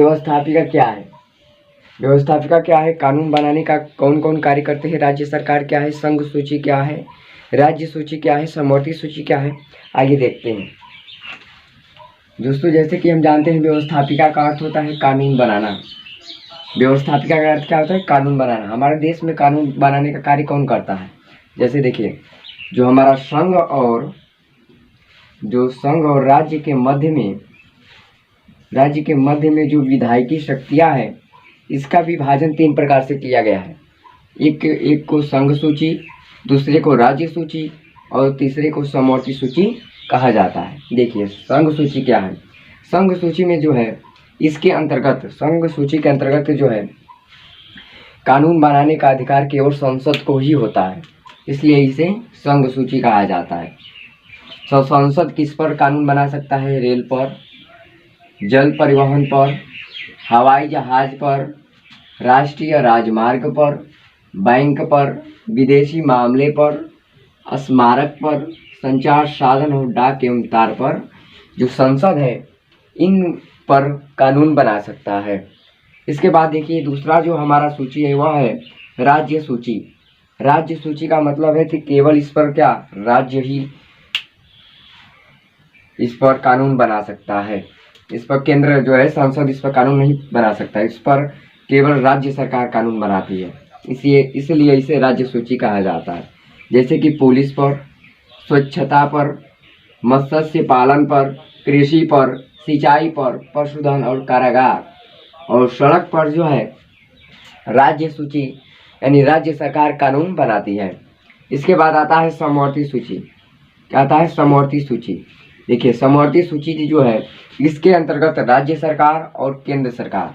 व्यवस्थापिका क्या है? व्यवस्थापिका क्या है? कानून बनाने का कौन कौन कार्य करते हैं? राज्य सरकार क्या है? संघ सूची क्या है? राज्य सूची क्या है? समवर्ती सूची क्या है? आइए देखते हैं दोस्तों। जैसे कि हम जानते हैं व्यवस्थापिका का अर्थ होता है कानून बनाना। व्यवस्थापिका का अर्थ क्या होता है? कानून बनाना। हमारे देश में कानून बनाने का कार्य कौन करता है? जैसे देखिए, जो हमारा संघ और राज्य के मध्य में जो विधायिकी शक्तियां हैं, इसका विभाजन 3 प्रकार से किया गया है। एक को संघ सूची, दूसरे को राज्य सूची और तीसरे को समवर्ती सूची कहा जाता है। देखिए संघ सूची क्या है। संघ सूची में जो है, संघ सूची के अंतर्गत जो है कानून बनाने का अधिकार केवल संसद को ही होता है, इसलिए इसे संघ सूची कहा जाता है। तो संसद किस पर कानून बना सकता है? रेल पर, जल परिवहन पर, हवाई जहाज पर, राष्ट्रीय राजमार्ग पर, बैंक पर, विदेशी मामले पर, स्मारक पर, संचार साधन और डाक एवं तार पर जो संसद है इन पर कानून बना सकता है। इसके बाद देखिए दूसरा जो हमारा सूची है वह है राज्य सूची। राज्य सूची का मतलब है कि केवल इस पर क्या राज्य ही इस पर कानून बना सकता है। इस पर केंद्र जो है संसद इस पर कानून नहीं बना सकता, इस पर केवल राज्य सरकार कानून बनाती है, इसलिए इसे राज्य सूची कहा जाता है। जैसे कि पुलिस पर, स्वच्छता पर, मत्स्य पालन पर, कृषि पर, सिंचाई पर, पशुधन और कारागार और सड़क पर जो है राज्य सूची यानी राज्य सरकार कानून बनाती है। इसके बाद आता है समवर्ती सूची। क्या आता है? समवर्ती सूची। देखिए समवर्ती सूची जो है इसके अंतर्गत राज्य सरकार और केंद्र सरकार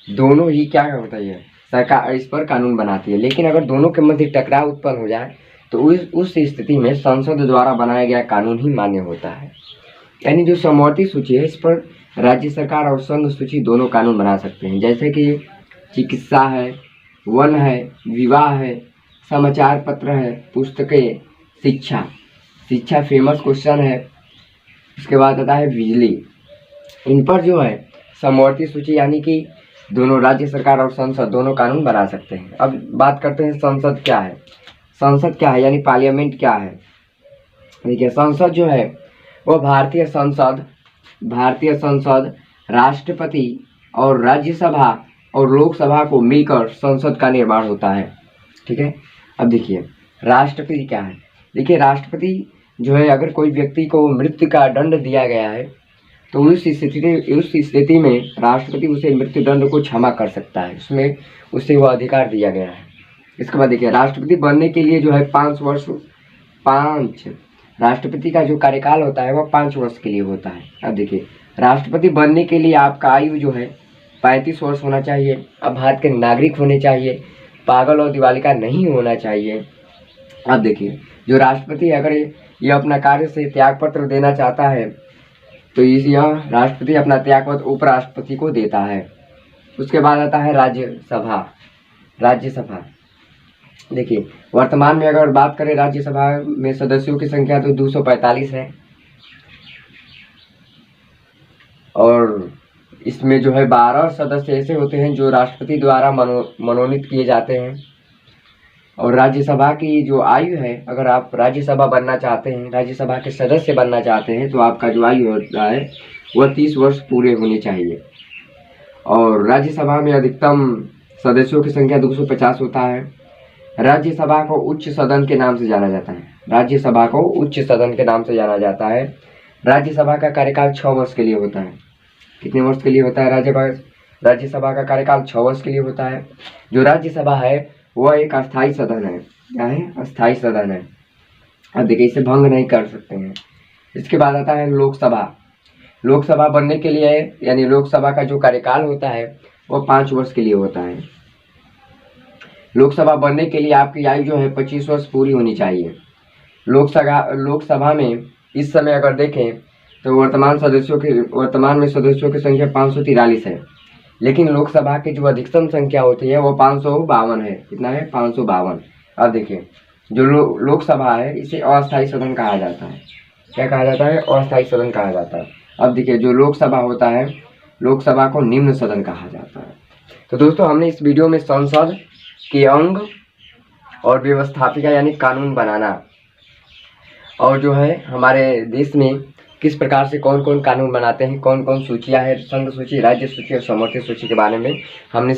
दोनों ही क्या होता है, सरकार इस पर कानून बनाती है। लेकिन अगर दोनों के मध्य टकराव उत्पन्न हो जाए तो उस स्थिति में संसद द्वारा बनाया गया कानून ही मान्य होता है। यानी जो समवर्ती सूची है इस पर राज्य सरकार और संघ सूची दोनों कानून बना सकते हैं। जैसे कि चिकित्सा है, वन है, विवाह है, समाचार पत्र है, पुस्तकें, शिक्षा फेमस क्वेश्चन है। उसके बाद आता है बिजली। इन पर जो है समवर्ती सूची यानी कि दोनों राज्य सरकार और संसद दोनों कानून बना सकते हैं। अब बात करते हैं संसद क्या है। संसद क्या है यानी पार्लियामेंट क्या है। देखिए संसद जो है वो भारतीय संसद राष्ट्रपति और राज्यसभा और लोकसभा को मिलकर संसद का निर्माण होता है। ठीक है। अब देखिए राष्ट्रपति क्या है। देखिए राष्ट्रपति जो है अगर कोई व्यक्ति को मृत्यु का दंड दिया गया है तो उस स्थिति में राष्ट्रपति उसे मृत्यु दंड को क्षमा कर सकता है, उसमें उसे वह अधिकार दिया गया है। इसके बाद देखिए राष्ट्रपति बनने के लिए जो है 5 राष्ट्रपति का जो कार्यकाल होता है वह 5 वर्ष के लिए होता है। अब देखिए राष्ट्रपति बनने के लिए आपका आयु जो है 35 वर्ष होना चाहिए। अब भारत के नागरिक होने चाहिए, पागल और दिवालिका नहीं होना चाहिए। अब देखिए जो राष्ट्रपति अगर ये अपना कार्य से त्यागपत्र देना चाहता है तो यह राष्ट्रपति अपना त्यागपत्र उपराष्ट्रपति को देता है। उसके बाद आता है राज्यसभा। देखिए वर्तमान में अगर बात करें राज्यसभा में सदस्यों की संख्या तो 245 है और इसमें जो है 12 सदस्य ऐसे होते हैं जो राष्ट्रपति द्वारा मनोनीत किए जाते हैं। और राज्यसभा की जो आयु है, अगर आप राज्यसभा बनना चाहते हैं, राज्यसभा के सदस्य बनना चाहते हैं तो आपका जो आयु होता है वह 30 वर्ष पूरे होने चाहिए। और राज्यसभा में अधिकतम सदस्यों की संख्या 250 होता है। राज्यसभा को उच्च सदन के नाम से जाना जाता है। राज्यसभा का कार्यकाल 6 वर्ष के लिए होता है। कितने वर्ष के लिए होता है? राज्यसभा का कार्यकाल 6 वर्ष के लिए होता है। जो राज्यसभा है वह एक अस्थायी सदन है। क्या है? अस्थायी सदन है। अब देखिए इसे भंग नहीं कर सकते हैं। इसके बाद आता है लोकसभा बनने के लिए यानी लोकसभा का जो कार्यकाल होता है वह 5 वर्ष के लिए होता है। लोकसभा बनने के लिए आपकी आयु जो है 25 वर्ष पूरी होनी चाहिए। लोकसभा में इस समय अगर देखें तो वर्तमान में सदस्यों की संख्या 543 है, लेकिन लोकसभा की जो अधिकतम संख्या होती है वो 552 है। कितना है? 552। अब देखिए जो लोकसभा है इसे अस्थायी सदन कहा जाता है। क्या कहा जाता है? अस्थायी सदन कहा जाता है। अब देखिए जो लोकसभा होता है लोकसभा को निम्न सदन कहा जाता है। तो दोस्तों, हमने इस वीडियो में संसद के अंग और व्यवस्थापिका यानी कानून बनाना और जो है हमारे देश में किस प्रकार से कौन कौन कानून बनाते हैं, कौन कौन सूचियाँ है, संघ सूची, राज्य सूची और समवर्ती सूची के बारे में हमने